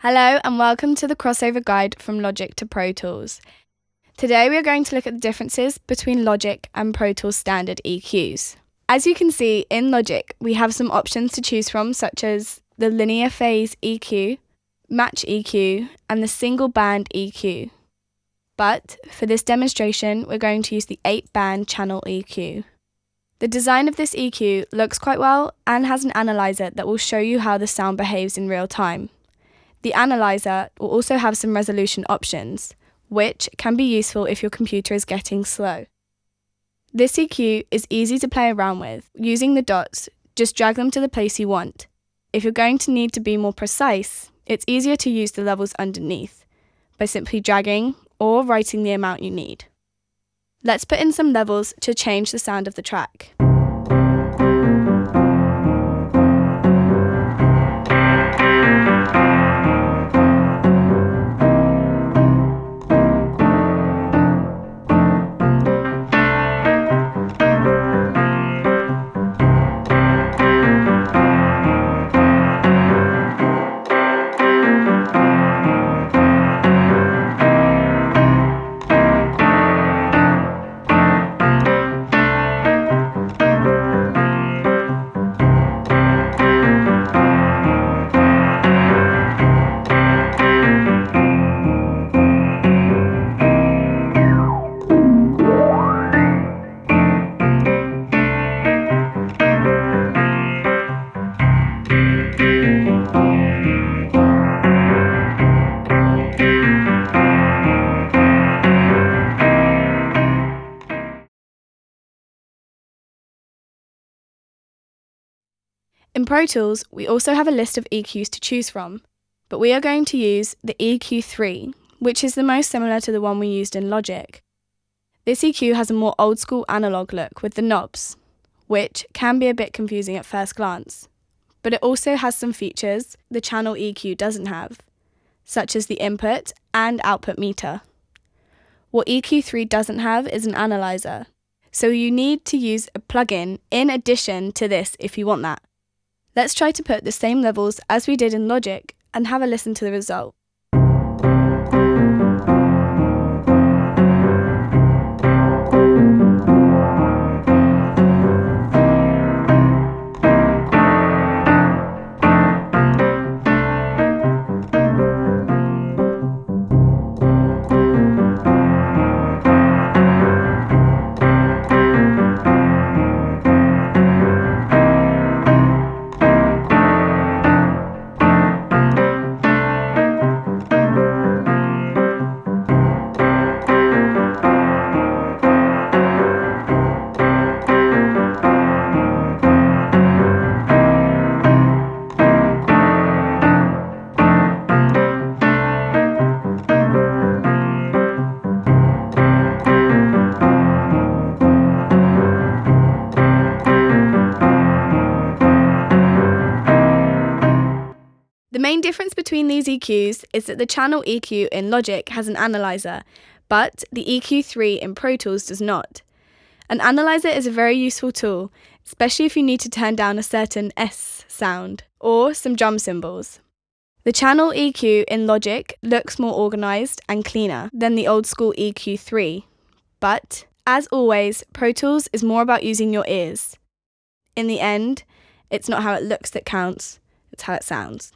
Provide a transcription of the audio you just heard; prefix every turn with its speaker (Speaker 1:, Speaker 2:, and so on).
Speaker 1: Hello and welcome to the crossover guide from Logic to Pro Tools. Today we are going to look at the differences between Logic and Pro Tools standard EQs. As you can see, in Logic we have some options to choose from, such as the linear phase EQ, match EQ and the single band EQ. But for this demonstration we're going to use the 8-band channel EQ. The design of this EQ looks quite well and has an analyzer that will show you how the sound behaves in real time. The analyzer will also have some resolution options, which can be useful if your computer is getting slow. This EQ is easy to play around with. Using the dots, just drag them to the place you want. If you're going to need to be more precise, it's easier to use the levels underneath by simply dragging or writing the amount you need. Let's put in some levels to change the sound of the track. In Pro Tools, we also have a list of EQs to choose from, but we are going to use the EQ3, which is the most similar to the one we used in Logic. This EQ has a more old-school analog look with the knobs, which can be a bit confusing at first glance, but it also has some features the channel EQ doesn't have, such as the input and output meter. What EQ3 doesn't have is an analyzer, so you need to use a plugin in addition to this if you want that. Let's try to put the same levels as we did in Logic and have a listen to the result. The main difference between these EQs is that the channel EQ in Logic has an analyzer, but the EQ3 in Pro Tools does not. An analyzer is a very useful tool, especially if you need to turn down a certain S sound or some drum cymbals. The channel EQ in Logic looks more organised and cleaner than the old school EQ3, but as always, Pro Tools is more about using your ears. In the end, it's not how it looks that counts, it's how it sounds.